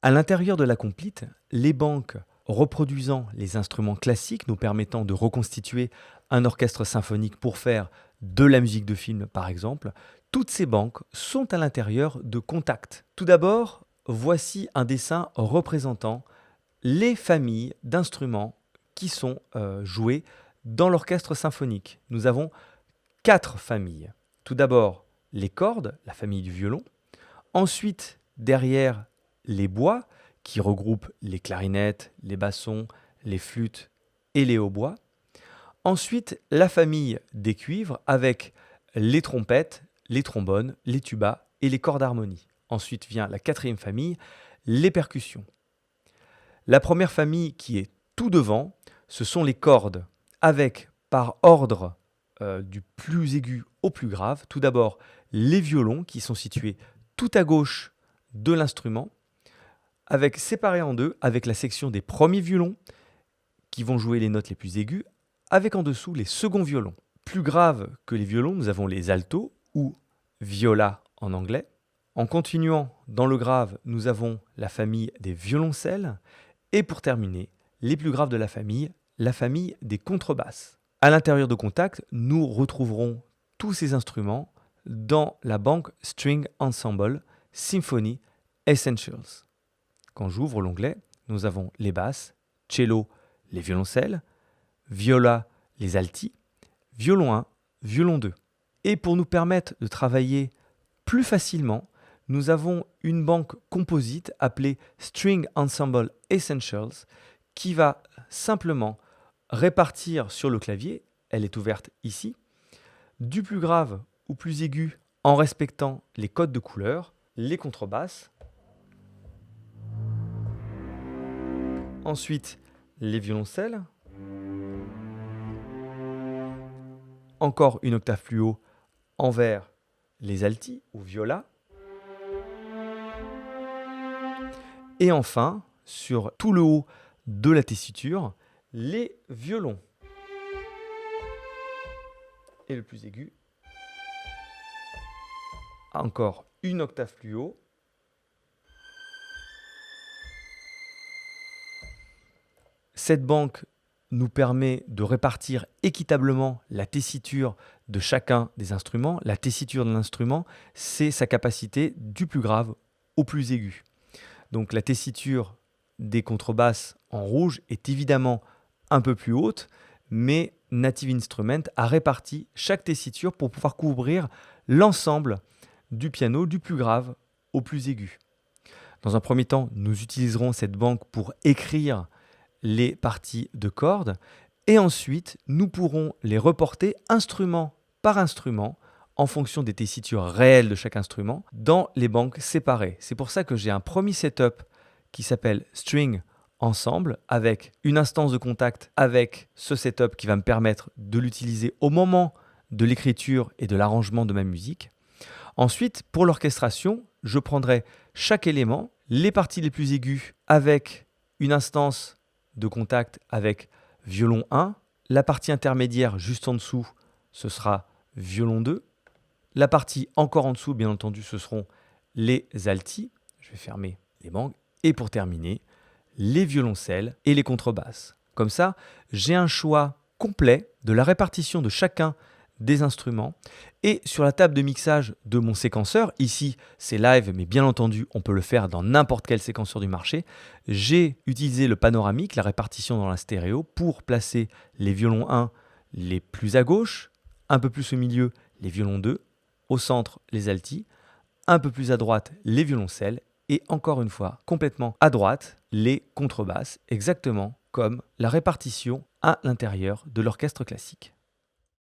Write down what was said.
À l'intérieur de la Complete, les banques reproduisant les instruments classiques nous permettant de reconstituer un orchestre symphonique pour faire de la musique de film par exemple, toutes ces banques sont à l'intérieur de Contact. Tout d'abord, voici un dessin représentant les familles d'instruments qui sont joués dans l'orchestre symphonique. Nous avons 4 familles. Tout d'abord, les cordes, la famille du violon. Ensuite, derrière, les bois, qui regroupent les clarinettes, les bassons, les flûtes et les hautbois. Ensuite, la famille des cuivres avec les trompettes, les trombones, les tubas et les cordes d'harmonie. Ensuite vient la 4e famille, les percussions. La première famille qui est tout devant, ce sont les cordes, avec par ordre du plus aigu au plus grave. Tout d'abord, les violons qui sont situés tout à gauche de l'instrument, avec séparés en deux, avec la section des premiers violons qui vont jouer les notes les plus aiguës, avec en dessous les seconds violons. Plus grave que les violons, nous avons les altos, ou viola en anglais. En continuant dans le grave, nous avons la famille des violoncelles. Et pour terminer, les plus graves de la famille des contrebasses. À l'intérieur de Contact, nous retrouverons tous ces instruments dans la banque String Ensemble Symphony Essentials. Quand j'ouvre l'onglet, nous avons les basses, cello, les violoncelles, viola, les altis, violon 1, violon 2. Et pour nous permettre de travailler plus facilement, nous avons une banque composite appelée String Ensemble Essentials qui va simplement répartir sur le clavier, elle est ouverte ici, du plus grave au plus aigu en respectant les codes de couleur, les contrebasses, ensuite les violoncelles, encore une octave plus haut envers les altis ou viola, et enfin, sur tout le haut de la tessiture, les violons. Et le plus aigu, encore une octave plus haut. Cette banque nous permet de répartir équitablement la tessiture de chacun des instruments. La tessiture de l'instrument, c'est sa capacité du plus grave au plus aigu. Donc la tessiture des contrebasses en rouge est évidemment un peu plus haute, mais Native Instruments a réparti chaque tessiture pour pouvoir couvrir l'ensemble du piano du plus grave au plus aigu. Dans un premier temps, nous utiliserons cette banque pour écrire les parties de cordes et ensuite nous pourrons les reporter instrument par instrument en fonction des tessitures réelles de chaque instrument dans les banques séparées. C'est pour ça que j'ai un premier setup qui s'appelle String Ensemble avec une instance de Contact avec ce setup qui va me permettre de l'utiliser au moment de l'écriture et de l'arrangement de ma musique. Ensuite, pour l'orchestration, je prendrai chaque élément, les parties les plus aiguës avec une instance de Contact avec violon 1, la partie intermédiaire juste en dessous, ce sera violon 2, la partie encore en dessous, bien entendu, ce seront les altis, je vais fermer les banques, et pour terminer, les violoncelles et les contrebasses. Comme ça, j'ai un choix complet de la répartition de chacun des instruments et sur la table de mixage de mon séquenceur, ici c'est live mais bien entendu on peut le faire dans n'importe quel séquenceur du marché, j'ai utilisé le panoramique, la répartition dans la stéréo pour placer les violons 1 les plus à gauche, un peu plus au milieu les violons 2, au centre les altis, un peu plus à droite les violoncelles et encore une fois complètement à droite les contrebasses, exactement comme la répartition à l'intérieur de l'orchestre classique.